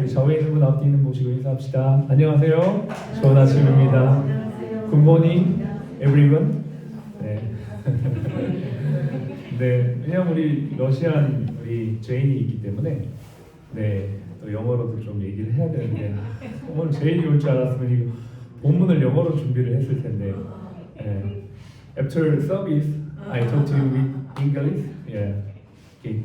우리 좌우에 있는 분 앞에 있는 모시고 인사합시다. 안녕하세요. 좋은 아침입니다. 굿모닝 everyone. 네. 네, 그냥 우리 러시안 우리 제인이 있기 때문에 또 영어로도 좀 얘기를 해야 되는데 오늘 제인이 올 줄 알았으면 이거 본문을 영어로 준비를 했을 텐데. After service, I talk to you with English. Okay.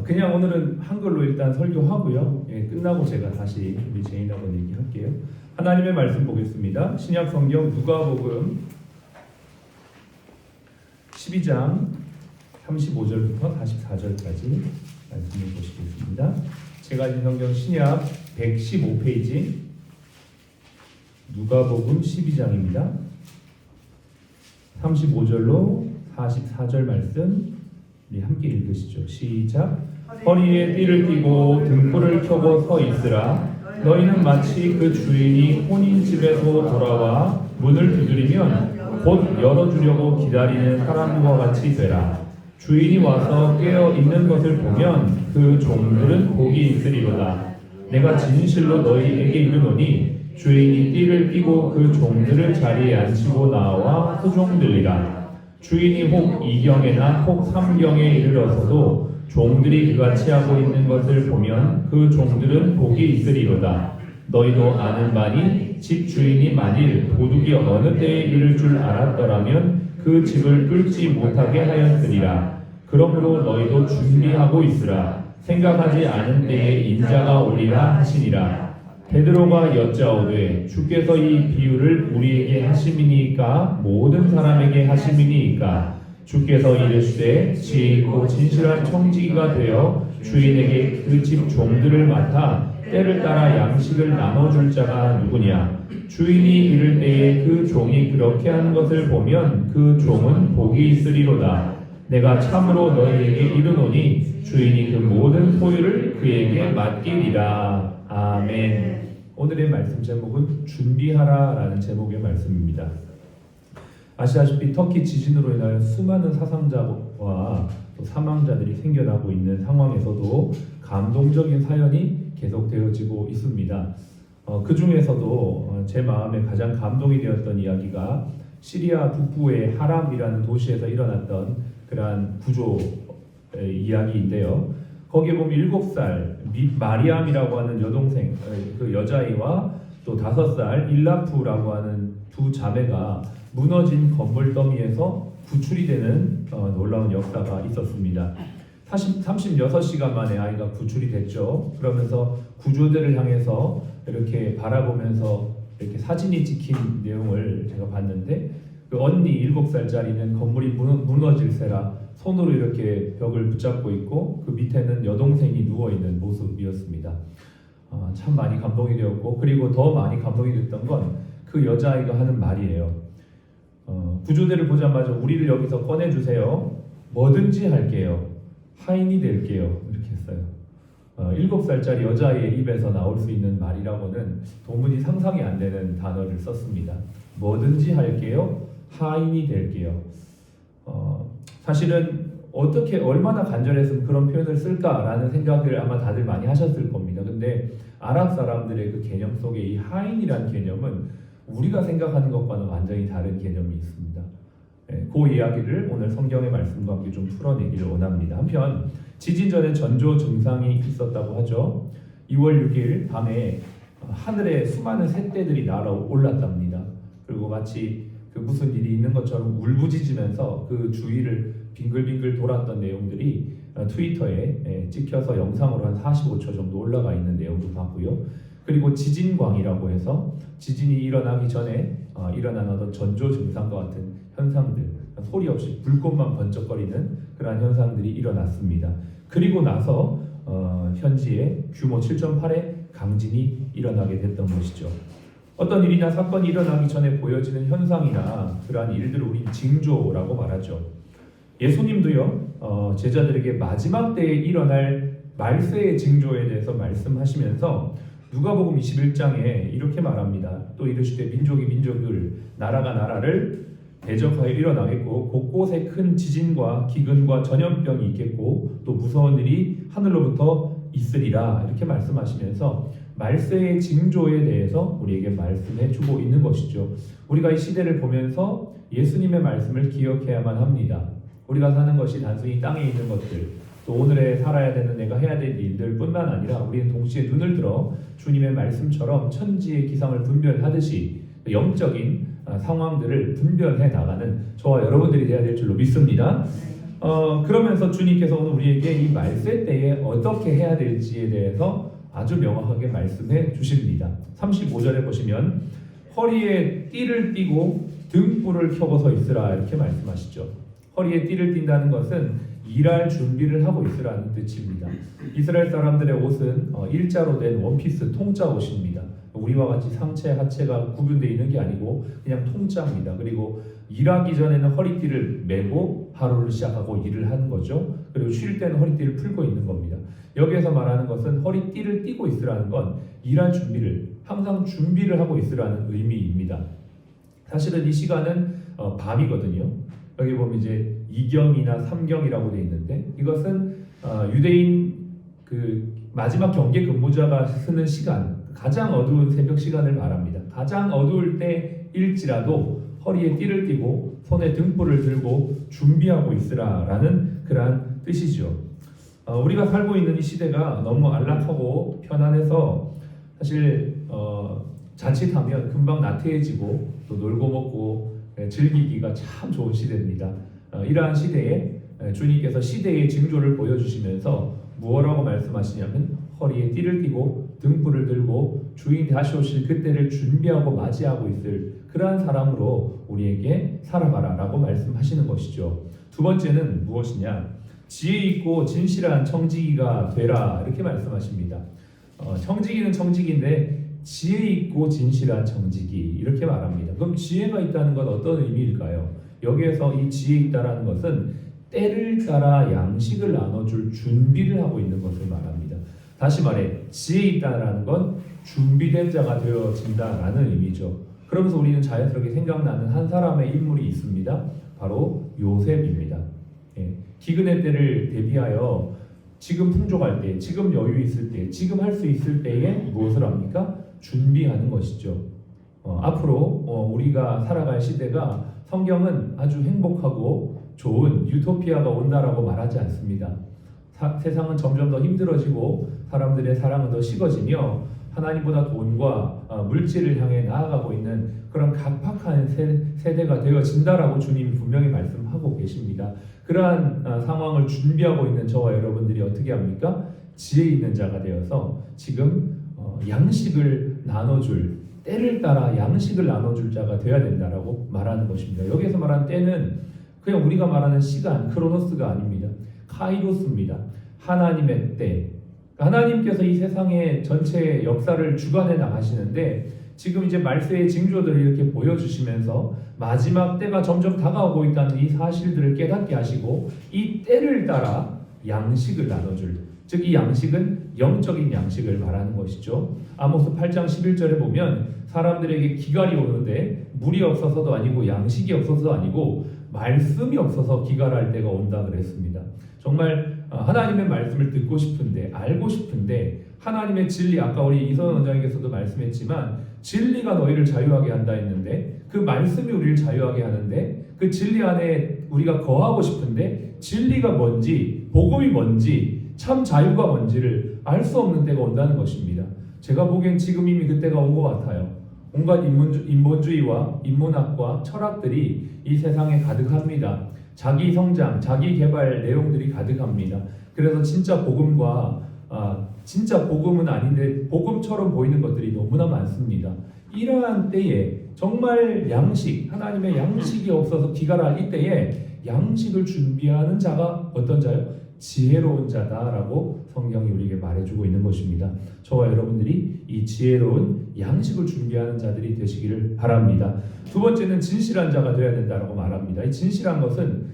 그냥 오늘은 한글로 일단 설교하고요. 끝나고 제가 다시 우리 제인하고 얘기할게요. 하나님의 말씀 보겠습니다. 신약 성경 누가복음 12장 35절부터 44절까지 말씀을 보시겠습니다. 제가 가진 성경 신약 115페이지 누가복음 12장입니다. 35절로 44절 말씀 우리 함께 읽으시죠. 시작. 허리에 띠를 띠고 등불을 켜고 서 있으라. 너희는 마치 그 주인이 혼인집에서 돌아와 문을 두드리면 곧 열어주려고 기다리는 사람과 같이 되라. 주인이 와서 깨어 있는 것을 보면 그 종들은 복이 있으리로다. 내가 진실로 너희에게 이르노니 주인이 띠를 띠고 그 종들을 자리에 앉히고 나와 소종들이라. 주인이 혹 2경에나 혹 3경에 이르러서도 종들이 그같이 하고 있는 것을 보면 그 종들은 복이 있으리로다. 너희도 아는 바니 집 주인이 만일 도둑이 어느 때에 이를 줄 알았더라면 그 집을 뚫지 못하게 하였으리라. 그러므로 너희도 준비하고 있으라. 생각하지 않은 때에 인자가 오리라 하시니라. 베드로가 여짜오되 주께서 이 비유를 우리에게 하심이니까 모든 사람에게 하심이니까. 주께서 이르시되 지혜 있고 진실한 청지기가 되어 주인에게 그 집 종들을 맡아 때를 따라 양식을 나눠줄 자가 누구냐. 주인이 이를 때에 그 종이 그렇게 하는 것을 보면 그 종은 복이 있으리로다. 내가 참으로 너희에게 이르노니 주인이 그 모든 소유를 그에게 맡기리라. 아멘. 오늘의 말씀 제목은 준비하라라는 제목의 말씀입니다. 아시다시피 터키 지진으로 인하여 수많은 사상자와 또 사망자들이 생겨나고 있는 상황에서도 감동적인 사연이 계속되어지고 있습니다. 그 중에서도 제 마음에 가장 감동이 되었던 이야기가 시리아 북부의 하람이라는 도시에서 일어났던 그러한 구조의 이야기인데요. 거기에 보면 7살 마리암이라고 하는 여동생, 그 여자아이와 또 5살 일라프라고 하는 두 자매가 무너진 건물 더미에서 구출이 되는 놀라운 역사가 있었습니다. 36시간 만에 아이가 구출이 됐죠. 그러면서 구조대를 향해서 이렇게 바라보면서 이렇게 사진이 찍힌 내용을 제가 봤는데, 그 언니 7살짜리는 건물이 무너질세라 손으로 이렇게 벽을 붙잡고 있고 그 밑에는 여동생이 누워있는 모습이었습니다. 참 많이 감동이 되었고, 그리고 더 많이 감동이 됐던 건 그 여자아이가 하는 말이에요. 구조대를 보자마자 우리를 여기서 꺼내주세요. 뭐든지 할게요. 하인이 될게요. 이렇게 했어요. 7살짜리 여자아이의 입에서 나올 수 있는 말이라고는 도무지 상상이 안 되는 단어를 썼습니다. 뭐든지 할게요. 하인이 될게요. 사실은 어떻게 얼마나 간절했으면 그런 표현을 쓸까라는 생각을 아마 다들 많이 하셨을 겁니다. 근데 아랍 사람들의 그 개념 속에 이 하인이란 개념은 우리가 생각하는 것과는 완전히 다른 개념이 있습니다. 그 이야기를 오늘 성경의 말씀과 함께 좀 풀어내기를 원합니다. 한편 지진 전에 전조 증상이 있었다고 하죠. 2월 6일 밤에 하늘에 수많은 새떼들이 날아올랐답니다. 그리고 마치 그 무슨 일이 있는 것처럼 울부짖으면서 그 주위를 빙글빙글 돌았던 내용들이 트위터에 찍혀서 영상으로 한 45초 정도 올라가 있는 내용도 봤고요. 그리고 지진광이라고 해서 지진이 일어나기 전에 일어난 어떤 전조 증상과 같은 현상들, 소리 없이 불꽃만 번쩍거리는 그러한 현상들이 일어났습니다. 그리고 나서 현지에 규모 7.8의 강진이 일어나게 됐던 것이죠. 어떤 일이나 사건이 일어나기 전에 보여지는 현상이나 그러한 일들을 우린 징조라고 말하죠. 예수님도요, 제자들에게 마지막 때에 일어날 말세의 징조에 대해서 말씀하시면서 누가복음 21장에 이렇게 말합니다. 또 이르시되 민족이 민족을, 나라가 나라를 대적하여 일어나겠고 곳곳에 큰 지진과 기근과 전염병이 있겠고 또 무서운 일이 하늘로부터 있으리라 이렇게 말씀하시면서 말세의 징조에 대해서 우리에게 말씀해 주고 있는 것이죠. 우리가 이 시대를 보면서 예수님의 말씀을 기억해야만 합니다. 우리가 사는 것이 단순히 땅에 있는 것들, 또 오늘에 살아야 되는 내가 해야 될 일들 뿐만 아니라 우리는 동시에 눈을 들어 주님의 말씀처럼 천지의 기상을 분별하듯이 영적인 상황들을 분별해 나가는 저와 여러분들이 되어야 될 줄로 믿습니다. 그러면서 주님께서 오늘 우리에게 이 말세 때에 어떻게 해야 될지에 대해서 아주 명확하게 말씀해 주십니다. 35절에 보시면 허리에 띠를 띠고 등불을 켜고 서 있으라 이렇게 말씀하시죠. 허리에 띠를 띈다는 것은 일할 준비를 하고 있으라는 뜻입니다. 이스라엘 사람들의 옷은 일자로 된 원피스 통짜 옷입니다. 우리와 같이 상체, 하체가 구분되어 있는 게 아니고 그냥 통짜입니다. 그리고 일하기 전에는 허리띠를 메고 하루를 시작하고 일을 하는 거죠. 그리고 쉴 때는 허리띠를 풀고 있는 겁니다. 여기에서 말하는 것은 허리띠를 띠고 있으라는 건 일할 준비를 항상 준비를 하고 있으라는 의미입니다. 사실은 이 시간은 밤이거든요. 여기 보면 이제 2경이나 3경이라고 되어 있는데 이것은 유대인 그 마지막 경계 근무자가 쓰는 시간, 가장 어두운 새벽 시간을 말합니다. 가장 어두울 때일지라도 허리에 띠를 띠고 손에 등불을 들고 준비하고 있으라라는 그러한 뜻이죠. 우리가 살고 있는 이 시대가 너무 안락하고 편안해서 사실 자칫하면 금방 나태해지고 또 놀고 먹고 즐기기가 참 좋은 시대입니다. 이러한 시대에 주님께서 시대의 징조를 보여주시면서 무엇라고 말씀하시냐면 허리에 띠를 띠고 등불을 들고 주인이 다시 오실 그때를 준비하고 맞이하고 있을 그러한 사람으로 우리에게 살아가라 라고 말씀하시는 것이죠. 두 번째는 무엇이냐? 지혜 있고 진실한 청지기가 되라 이렇게 말씀하십니다. 청지기는 청지기인데 지혜 있고 진실한 청지기 이렇게 말합니다. 그럼 지혜가 있다는 건 어떤 의미일까요? 여기에서 이 지혜 있다라는 것은 때를 따라 양식을 나눠줄 준비를 하고 있는 것을 말합니다. 다시 말해 지혜 있다라는 건 준비된 자가 되어진다라는 의미죠. 그러면서 우리는 자연스럽게 생각나는 한 사람의 인물이 있습니다. 바로 요셉입니다. 기근의 때를 대비하여 지금 풍족할 때, 지금 여유 있을 때, 지금 할 수 있을 때에 무엇을 합니까? 준비하는 것이죠. 앞으로 우리가 살아갈 시대가 성경은 아주 행복하고 좋은 유토피아가 온다라고 말하지 않습니다. 세상은 점점 더 힘들어지고 사람들의 사랑은 더 식어지며 하나님보다 돈과 물질을 향해 나아가고 있는 그런 각박한 세대가 되어진다라고 주님이 분명히 말씀하고 계십니다. 그러한 상황을 준비하고 있는 저와 여러분들이 어떻게 합니까? 지혜 있는 자가 되어서 지금 양식을 나눠줄 때를 따라 양식을 나눠줄 자가 되어야 된다라고 말하는 것입니다. 여기서 말하는 때는 그냥 우리가 말하는 시간, 크로노스가 아닙니다. 카이로스입니다. 하나님의 때. 하나님께서 이 세상의 전체 역사를 주관해 나가시는데 지금 이제 말세의 징조들을 이렇게 보여주시면서 마지막 때가 점점 다가오고 있다는 이 사실들을 깨닫게 하시고 이 때를 따라 양식을 나눠줄, 즉 이 양식은 영적인 양식을 말하는 것이죠. 아모스 8장 11절에 보면 사람들에게 기갈이 오는데 물이 없어서도 아니고 양식이 없어서도 아니고 말씀이 없어서 기갈할 때가 온다 그랬습니다. 정말 하나님의 말씀을 듣고 싶은데 알고 싶은데 하나님의 진리, 아까 우리 이선 원장님께서도 말씀했지만 진리가 너희를 자유하게 한다 했는데 그 말씀이 우리를 자유하게 하는데 그 진리 안에 우리가 거하고 싶은데 진리가 뭔지, 복음이 뭔지, 참 자유가 뭔지를 알 수 없는 때가 온다는 것입니다. 제가 보기엔 지금 이미 그때가 온 것 같아요. 온갖 인본주의와 인문학과 철학들이 이 세상에 가득합니다. 자기 성장, 자기 개발 내용들이 가득합니다. 그래서 진짜 복음과 진짜 복음은 아닌데 복음처럼 보이는 것들이 너무나 많습니다. 이러한 때에 정말 양식, 하나님의 양식이 없어서 기갈할 이때에 양식을 준비하는 자가 어떤 자요? 지혜로운 자다라고 성경이 우리에게 말해주고 있는 것입니다. 저와 여러분들이 이 지혜로운 양식을 준비하는 자들이 되시기를 바랍니다. 두 번째는 진실한 자가 되어야 된다라고 말합니다. 이 진실한 것은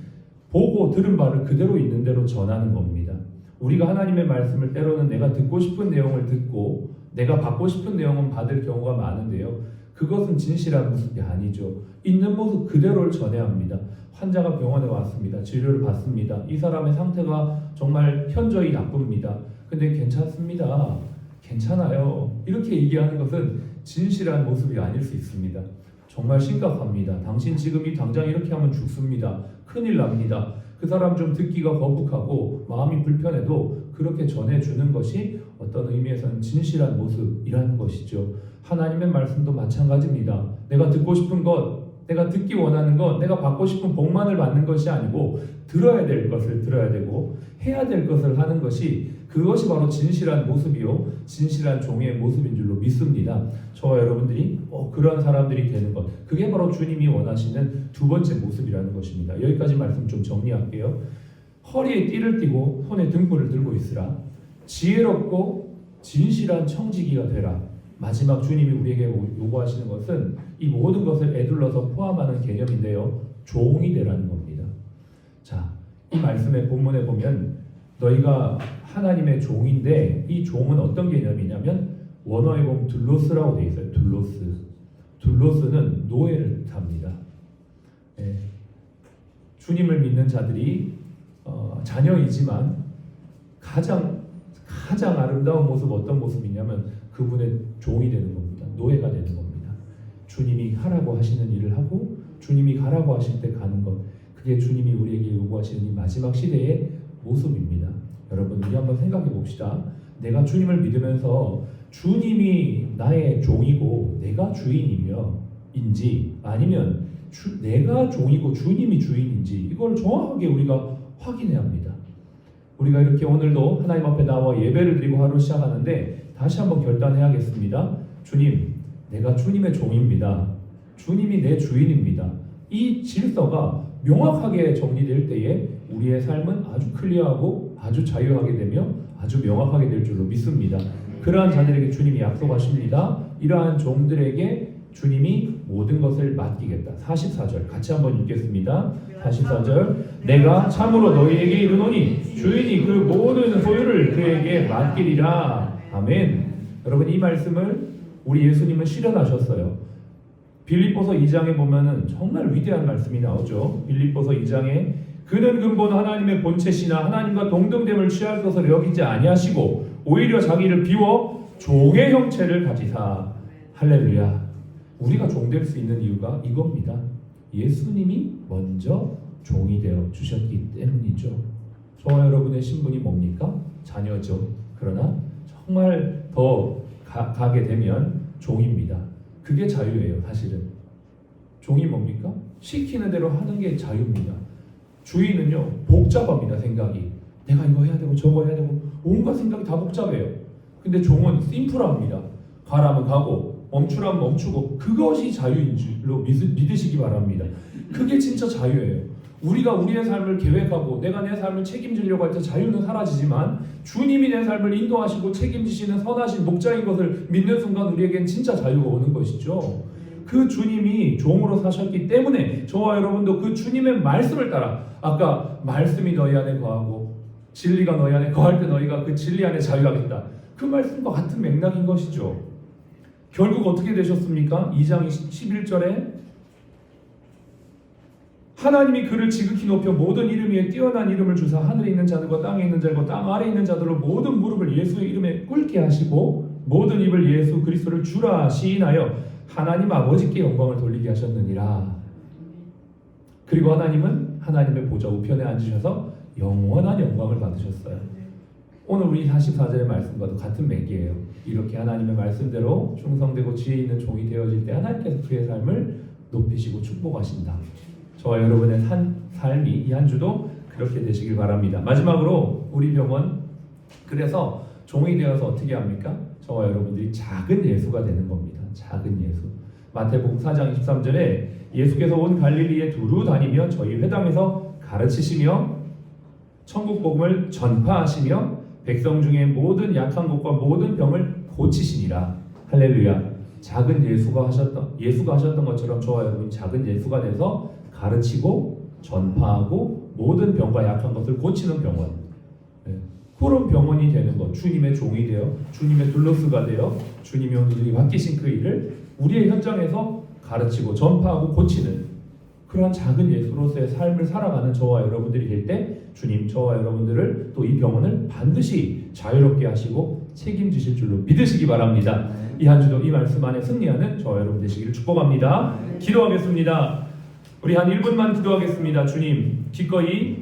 보고 들은 바를 그대로 있는 대로 전하는 겁니다. 우리가 하나님의 말씀을 때로는 내가 듣고 싶은 내용을 듣고 내가 받고 싶은 내용은 받을 경우가 많은데요. 그것은 진실한 모습이 아니죠. 있는 모습 그대로를 전해야 합니다. 환자가 병원에 왔습니다. 진료를 받습니다. 이 사람의 상태가 정말 현저히 나쁩니다. 근데 괜찮습니다. 괜찮아요. 이렇게 얘기하는 것은 진실한 모습이 아닐 수 있습니다. 정말 심각합니다. 당신 지금 이 당장 이렇게 하면 죽습니다. 큰일 납니다. 그 사람 좀 듣기가 거북하고 마음이 불편해도 그렇게 전해주는 것이 어떤 의미에서는 진실한 모습이라는 것이죠. 하나님의 말씀도 마찬가지입니다. 내가 듣고 싶은 것, 내가 듣기 원하는 것, 내가 받고 싶은 복만을 받는 것이 아니고 들어야 될 것을 들어야 되고 해야 될 것을 하는 것이, 그것이 바로 진실한 모습이요 진실한 종의 모습인 줄로 믿습니다. 저와 여러분들이 그런 사람들이 되는 것, 그게 바로 주님이 원하시는 두 번째 모습이라는 것입니다. 여기까지 말씀 좀 정리할게요. 허리에 띠를 띠고 손에 등불을 들고 있으라. 지혜롭고 진실한 청지기가 되라. 마지막 주님이 우리에게 요구하시는 것은 이 모든 것을 에둘러서 포함하는 개념인데요, 종이 되라는 겁니다. 자, 이 말씀의 본문에 보면 너희가 하나님의 종인데, 이 종은 어떤 개념이냐면 원어에 보면 둘로스라고 되어 있어요. 둘로스는 노예를 뜻합니다. 주님을 믿는 자들이 자녀이지만 가장 아름다운 모습 어떤 모습이냐면 그분의 종이 되는 겁니다. 노예가 되는 겁니다. 주님이 하라고 하시는 일을 하고 주님이 가라고 하실 때 가는 것, 그게 주님이 우리에게 요구하시는 이 마지막 시대의 모습입니다. 여러분, 우리 한번 생각해 봅시다. 내가 주님을 믿으면서 주님이 나의 종이고 내가 주인이며인지, 아니면 내가 종이고 주님이 주인인지, 이걸 정확하게 우리가 확인해야 합니다. 우리가 이렇게 오늘도 하나님 앞에 나와 예배를 드리고 하루 시작하는데 다시 한번 결단해야겠습니다. 주님, 내가 주님의 종입니다. 주님이 내 주인입니다. 이 질서가 명확하게 정리될 때에 우리의 삶은 아주 클리어하고 아주 자유하게 되며 아주 명확하게 될 줄로 믿습니다. 그러한 자들에게 주님이 약속하십니다. 이러한 종들에게 주님이 모든 것을 맡기겠다. 44절 같이 한번 읽겠습니다. 44절, 내가 참으로 너희에게 이르노니 주인이 그 모든 소유를 그에게 맡기리라. 아멘. 여러분, 이 말씀을 우리 예수님은 실현하셨어요. 빌립보서 2장에 보면은 정말 위대한 말씀이 나오죠. 빌립보서 2장에 그는 근본 하나님의 본체시나 하나님과 동등됨을 취할 것을 여기지 아니하시고 오히려 자기를 비워 종의 형체를 가지사. 할렐루야. 우리가 종될 수 있는 이유가 이겁니다. 예수님이 먼저 종이 되어 주셨기 때문이죠. 저와 여러분의 신분이 뭡니까? 자녀죠. 그러나 정말 더 가게 되면 종입니다. 그게 자유예요. 사실은 종이 뭡니까? 시키는 대로 하는 게 자유입니다. 주인은요 복잡합니다. 생각이 내가 이거 해야 되고 저거 해야 되고 온갖 생각이 다 복잡해요. 근데 종은 심플합니다. 가라면 가고 멈추라면 멈추고, 그것이 자유인 줄로 믿으시기 바랍니다. 그게 진짜 자유예요. 우리가 우리의 삶을 계획하고 내가 내 삶을 책임지려고 할 때 자유는 사라지지만 주님이 내 삶을 인도하시고 책임지시는 선하신 목자인 것을 믿는 순간 우리에겐 진짜 자유가 오는 것이죠. 그 주님이 종으로 사셨기 때문에 저와 여러분도 그 주님의 말씀을 따라, 아까 말씀이 너희 안에 거하고 진리가 너희 안에 거할 때 너희가 그 진리 안에 자유하겠다, 그 말씀과 같은 맥락인 것이죠. 결국 어떻게 되셨습니까? 2장 11절에 하나님이 그를 지극히 높여 모든 이름 위에 뛰어난 이름을 주사 하늘에 있는 자들과 땅에 있는 자들과 땅 아래에 있는 자들로 모든 무릎을 예수의 이름에 꿇게 하시고 모든 입을 예수 그리스도를 주라 시인하여 하나님 아버지께 영광을 돌리게 하셨느니라. 그리고 하나님은 하나님의 보좌 우편에 앉으셔서 영원한 영광을 받으셨어요. 오늘 우리 44절의 말씀과도 같은 맥이에요. 이렇게 하나님의 말씀대로 충성되고 지혜 있는 종이 되어질 때 하나님께서 그의 삶을 높이시고 축복하신다. 저와 여러분의 삶이 이 한 주도 그렇게 되시길 바랍니다. 마지막으로 우리 병원, 그래서 종이 되어서 어떻게 합니까? 저와 여러분들이 작은 예수가 되는 겁니다. 작은 예수. 마태복음 4장 23절에 예수께서 온 갈릴리에 두루 다니며 저희 회당에서 가르치시며 천국 복음을 전파하시며 백성 중에 모든 약한 것과 모든 병을 고치시니라. 할렐루야. 작은 예수가 하셨던 것처럼 저와 여러분이 작은 예수가 돼서 가르치고 전파하고 모든 병과 약한 것을 고치는 병원, 그런 병원이 되는 것, 주님의 종이 되어 주님의 둘로스가 되어 주님이 오늘이 맡기신 그 일을 우리의 현장에서 가르치고 전파하고 고치는 그러한 작은 예수로서의 삶을 살아가는 저와 여러분들이 될 때 주님 저와 여러분들을 또 이 병원을 반드시 자유롭게 하시고 책임지실 줄로 믿으시기 바랍니다. 이 한 주도 이 말씀 안에 승리하는 저와 여러분 되시기를 축복합니다. 기도하겠습니다. 우리 한 1분만 기도하겠습니다. 주님, 기꺼이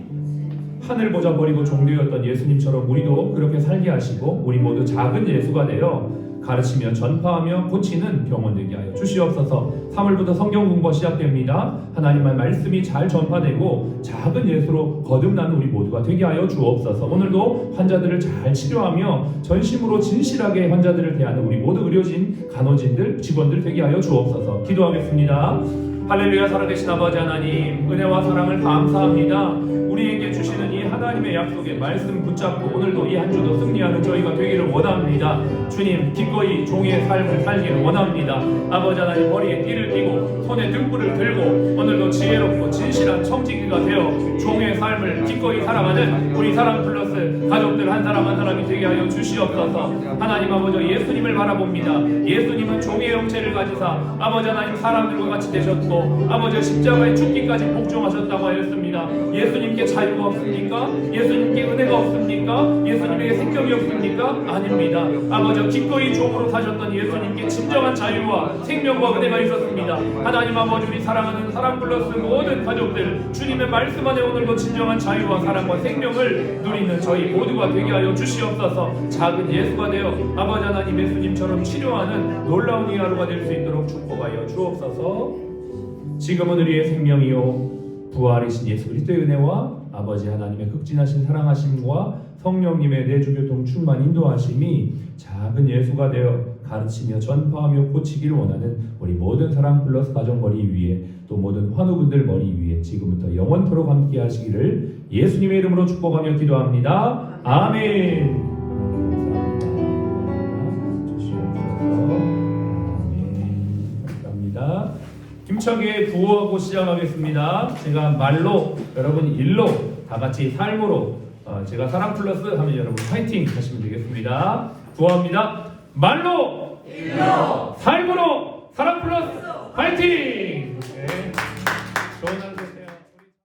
하늘 보좌 버리고 종되었던 예수님처럼 우리도 그렇게 살게 하시고 우리 모두 작은 예수가 되어 가르치며 전파하며 고치는 병원 되게 하여 주시옵소서. 3월부터 성경 공부가 시작됩니다. 하나님의 말씀이 잘 전파되고 작은 예수로 거듭나는 우리 모두가 되게 하여 주옵소서. 오늘도 환자들을 잘 치료하며 전심으로 진실하게 환자들을 대하는 우리 모두 의료진, 간호진들, 직원들 되게 하여 주옵소서. 기도하겠습니다. 할렐루야. 살아계신 아버지 하나님, 은혜와 사랑을 감사합니다. 우리에게 주시는 이 하나님의 약속의 말씀 붙잡고 오늘도 이 한 주도 승리하는 저희가 되기를 원합니다. 주님, 기꺼이 종의 삶을 살기를 원합니다. 아버지 하나님, 머리에 띠를 띠고 손에 등불을 들고 오늘도 지혜롭고 진실한 청지기가 되어 종의 삶을 기꺼이 살아가는 우리 사랑 플러스 가족들 한 사람 한 사람이 되게 하여 주시옵소서. 하나님 아버지, 예수님을 바라봅니다. 예수님은 종의 형체를 가지사 아버지 하나님 사람들과 같이 되셨고 아버지 십자가의 죽기까지 복종하셨다고 하였습니다. 예수님께 자유가 없습니까? 예수님께 은혜가 없습니까? 예수님에게 생명이 없습니까? 아닙니다. 아버지, 기꺼이 종으로 사셨던 예수님께 진정한 자유와 생명과 은혜가 있었습니다. 하나님 아버지, 우리 사랑하는 사랑 플러스 모든 가족들, 주님의 말씀 안에 오늘도 진정한 자유와 사랑과 생명을 누리는 저희 모두가 되게 하여 주시옵소서. 작은 예수가 되어 아버지 하나님 예수님처럼 치료하는 놀라운 이 하루가 될 수 있도록 축복하여 주옵소서. 지금은 우리의 생명이요 부활이신 예수 그리스도의 은혜와 아버지 하나님의 극진하신 사랑하심과 성령님의 내주교통 충만 인도하심이 작은 예수가 되어 가르치며 전파하며 고치기를 원하는 우리 모든 사랑 플러스 가정 머리 위에 또 모든 환우분들 머리 위에 지금부터 영원토록 함께 하시기를 예수님의 이름으로 축복하며 기도합니다. 아멘. 감사합니다. 힘차게 구호하고 시작하겠습니다. 제가 말로, 여러분 일로, 다 같이 삶으로, 제가 사랑 플러스 하면 여러분 파이팅 하시면 되겠습니다. 구호합니다. 말로, 일로, 삶.